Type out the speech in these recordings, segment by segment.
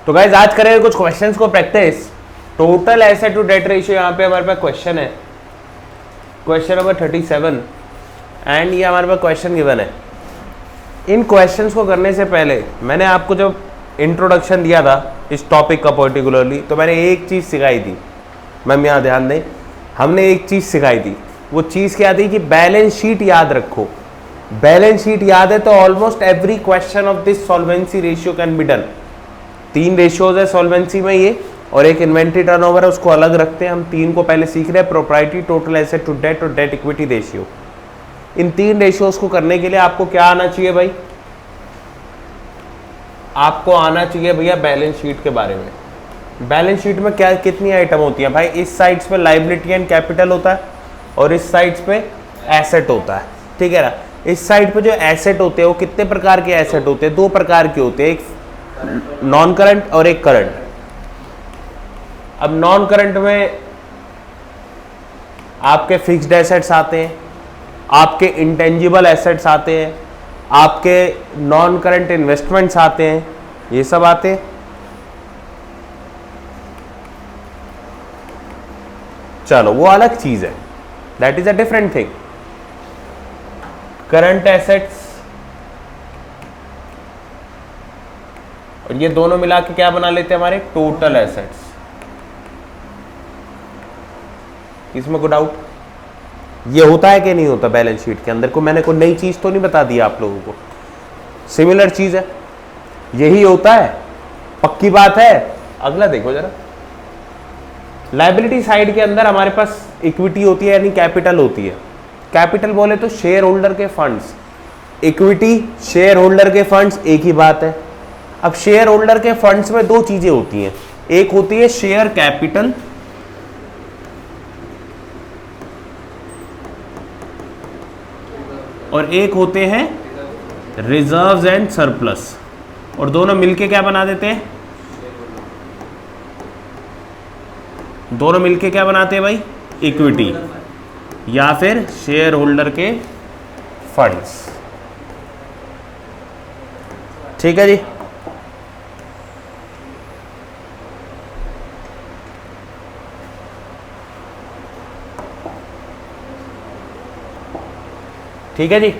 तो गाइस आज करेंगे कुछ क्वेश्चंस को practice. Total asset to debt ratio, यहाँ पे हमारे पास क्वेश्चन है, क्वेश्चन नंबर 37 एंड ये हमारे पास क्वेश्चन गिवन है। इन क्वेश्चंस को करने से पहले मैंने आपको जब इंट्रोडक्शन दिया था इस टॉपिक का पर्टिकुलरली, तो मैंने एक चीज़ सिखाई थी। मैम यहाँ ध्यान दें, हमने एक चीज़ सिखाई थी। वो चीज़ क्या थी कि बैलेंस शीट याद रखो। बैलेंस शीट याद है तो almost every question of this solvency ratio can be done. 3 ratios है सॉल्वेंसी में ये, और एक इन्वेंट्री टर्नओवर है, उसको अलग रखते हैं। हम 3 को पहले सीख रहे हैं, proprietary, total asset to debt और डेट इक्विटी रेशियो। इन 3 रेशियोज को करने के लिए आपको क्या आना चाहिए भाई? आपको आना चाहिए भैया बैलेंस शीट के बारे में। बैलेंस शीट में क्या कितनी आइटम होती है भाई? इस साइड्स पे लायबिलिटी एंड कैपिटल होता है और इस साइड्स पे एसेट होता है, ठीक है ना। इस साइड पे जो एसेट होते हैं वो कितने प्रकार के एसेट होते हैं? 2 प्रकार के होते हैं, एक नॉन करंट और एक करंट। अब नॉन करंट में आपके फिक्स्ड एसेट्स आते हैं, आपके इंटेंजिबल एसेट्स आते हैं, आपके नॉन करंट इन्वेस्टमेंट्स आते हैं, ये सब आते हैं। चलो वो अलग चीज है, that is a different thing. Current assets और ये दोनों मिला के क्या बना लेते हैं? हमारे टोटल एसेट्स। इसमें कोई डाउट? ये होता है कि नहीं होता बैलेंस शीट के अंदर? को मैंने कोई नई चीज तो नहीं बता दी आप लोगों को, सिमिलर चीज है, यही होता है, पक्की बात है। अगला देखो जरा, लायबिलिटी साइड के अंदर हमारे पास इक्विटी होती है यानी कैपिटल होती है। कैपिटल बोले तो शेयर होल्डर के फंड्स, इक्विटी शेयर होल्डर के फंड्स, एक ही बात है। अब शेयर होल्डर के फंड्स में 2 चीजें होती हैं, एक होती है शेयर कैपिटल और एक होते हैं रिजर्व्स एंड सरप्लस, और दोनों मिलके क्या बना देते हैं? दोनों मिलके क्या बनाते हैं भाई? इक्विटी या फिर शेयर होल्डर के फंड्स, ठीक है जी। ठीक है जी,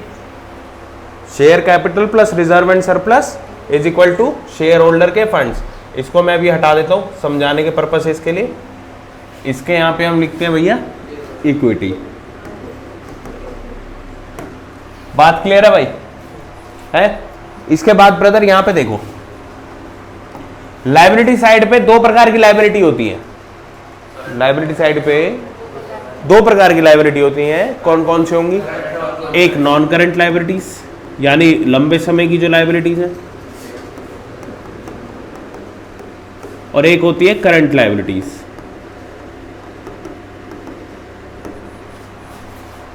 share capital plus reserve and surplus is equal to share holder के फंड्स। इसको मैं अभी हटा देता हूं समझाने के पर्पस है इसके लिए। इसके यहां पे हम लिखते हैं भैया इक्विटी। बात क्लियर है भाई? है? इसके बाद ब्रदर यहां पे देखो, लायबिलिटी साइड पे 2 प्रकार की लायबिलिटी होती है। लायबिलिटी साइड पे 2 प्रकार की लायबिलिटी होती हैं, कौन कौन सी होंगी? एक नॉन करंट लायबिलिटीज यानी लंबे समय की जो लायबिलिटीज है, और एक होती है करंट लायबिलिटीज।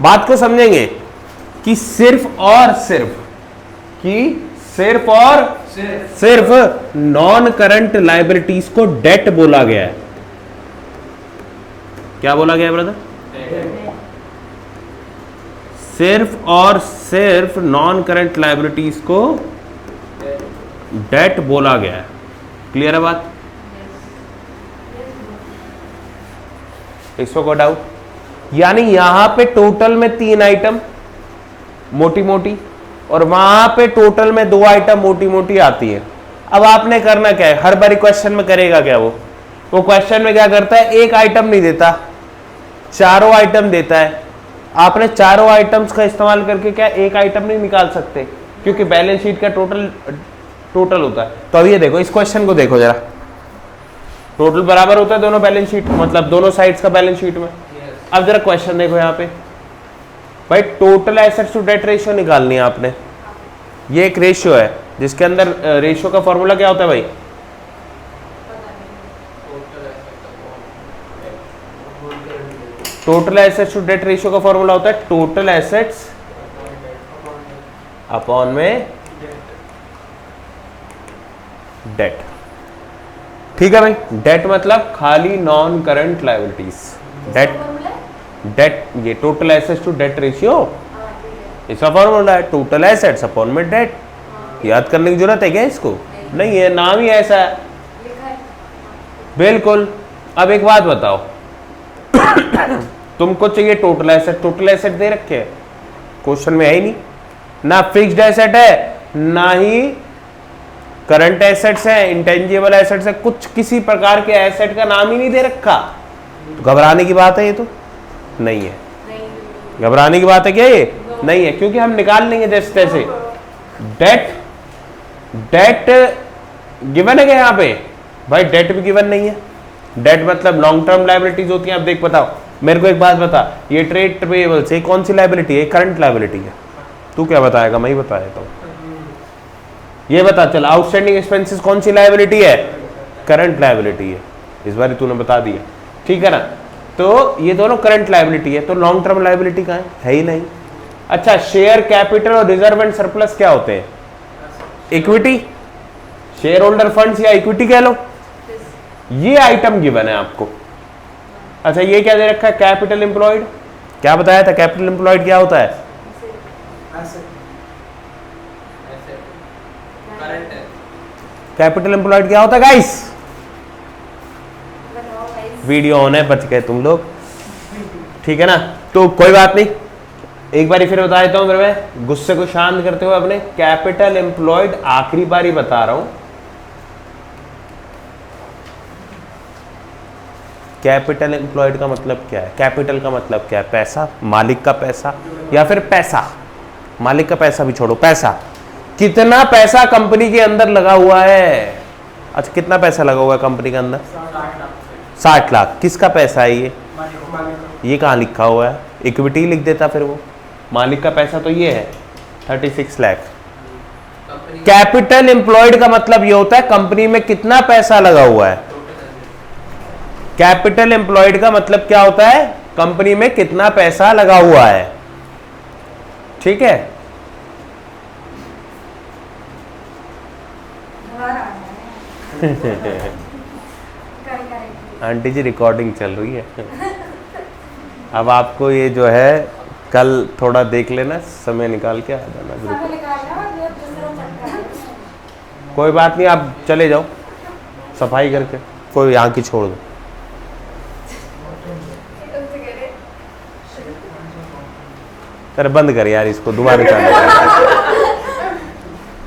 बात को समझेंगे कि सिर्फ और सिर्फ नॉन करंट लायबिलिटीज को डेट बोला गया है। क्या बोला गया है ब्रदर? सिर्फ और सिर्फ नॉन करंट लायबिलिटीज को डेट बोला गया है। क्लियर है बात? इसको कोई डाउट? यानी यहां पे टोटल में 3 आइटम मोटी मोटी, और वहां पे टोटल में 2 आइटम मोटी मोटी आती है। अब आपने करना क्या है? हर बारी क्वेश्चन में करेगा क्या वो क्वेश्चन में क्या करता है? एक आइटम नहीं देता, चारों आइटम देता है। आपने चारों आइटम्स का इस्तेमाल करके क्या एक आइटम नहीं निकाल सकते, क्योंकि बैलेंस शीट का टोटल होता है। तो अब ये देखो, इस क्वेश्चन को देखो जरा, टोटल बराबर होता है दोनों बैलेंस शीट, मतलब दोनों साइड्स का बैलेंस शीट में। अब जरा क्वेश्चन देखो यहाँ पे भाई, total assets to debt ratio निकालनी है आपने। ये एक रेशियो है जिसके अंदर रेशियो का फॉर्मूला क्या होता है भाई? Total assets to debt ratio का फॉर्मूला होता है टोटल एसेट्स अपॉन में डेट। ठीक है भाई, डेट मतलब खाली नॉन करंट लायबिलिटीज। डेट ये total assets to debt ratio, इसका फॉर्मूला है टोटल एसेट्स अपॉन में डेट। याद करने की जरूरत है क्या इसको? नहीं है, नाम ही ऐसा है। बिल्कुल। अब एक बात बताओ, तुमको चाहिए टोटल एसेट, टोटल एसेट दे रखे हैं, क्वेश्चन में है ही नहीं, ना फिक्स्ड एसेट है ना ही करंट एसेट्स है, इंटेंजिबल एसेट्स है, कुछ किसी प्रकार के एसेट का नाम ही नहीं दे रखा। तो घबराने की बात है ये? तो नहीं है, घबराने की बात है क्या ये? नहीं है, क्योंकि हम निकाल लेंगे जैसे तैसे। डेट गिवन है क्या यहाँ पे? भाई डेट भी गिवन नहीं है। डेट मतलब लॉन्ग टर्म लायबिलिटीज होती हैं। अब देख बताओ मेरे को एक बात बता, ये ट्रेड पेएबल्स ये कौन सी लायबिलिटी है? करंट लायबिलिटी है। तू क्या बताएगा? मैं ही बता देता हूँ। ये बता चल, आउटस्टैंडिंग एक्सपेंसेस कौन सी लायबिलिटी है? करंट लायबिलिटी है। इस बार तूने बता दिया, ठीक है ना? तो ये दोनों करंट लायबिलिटी है, तो लॉन्ग टर्म लायबिलिटी कहाँ है? ही नहीं। अच्छा, शेयर कैपिटल और रिजर्व एंड सरप्लस क्या होते हैं? इक्विटी, शेयर होल्डर फंड्स या इक्विटी कह लो। ये आइटम गिवन है आपको। अच्छा, ये क्या दे रखा है? Capital employed. क्या बताया था? कैपिटल एम्प्लॉयड क्या होता है? कैपिटल एम्प्लॉयड क्या होता है गाइस? वीडियो ऑन है, बच गए तुम लोग, ठीक है ना? तो कोई बात नहीं, एक बार फिर बता देता हूं फिर मैं गुस्से को शांत करते हुए अपने। कैपिटल एम्प्लॉयड आखिरी बार ही बता रहा हूं, कैपिटल एम्प्लॉयड का मतलब क्या है? कैपिटल का मतलब क्या है? पैसा, मालिक का पैसा, या फिर पैसा, मालिक का पैसा भी छोड़ो, पैसा। कितना पैसा कंपनी के अंदर लगा हुआ है? अच्छा, कितना पैसा लगा हुआ है कंपनी के अंदर? 60 लाख। किसका पैसा है ये? ये कहाँ लिखा हुआ है? इक्विटी लिख देता फिर वो। मालिक का पैसा तो ये है 36 लाख। कैपिटल एम्प्लॉयड का मतलब ये होता है कंपनी में कितना पैसा लगा हुआ है। कैपिटल एम्प्लॉयड का मतलब क्या होता है? कंपनी में कितना पैसा लगा हुआ है, ठीक है? आंटी जी रिकॉर्डिंग चल रही है। अब आपको ये जो है कल थोड़ा देख लेना, समय निकाल के आ जाना ग्रुप। कोई बात नहीं, आप चले जाओ सफाई करके, कोई यहाँ की छोड़ दो। अरे बंद कर यार इसको, दोबारा चालू कर।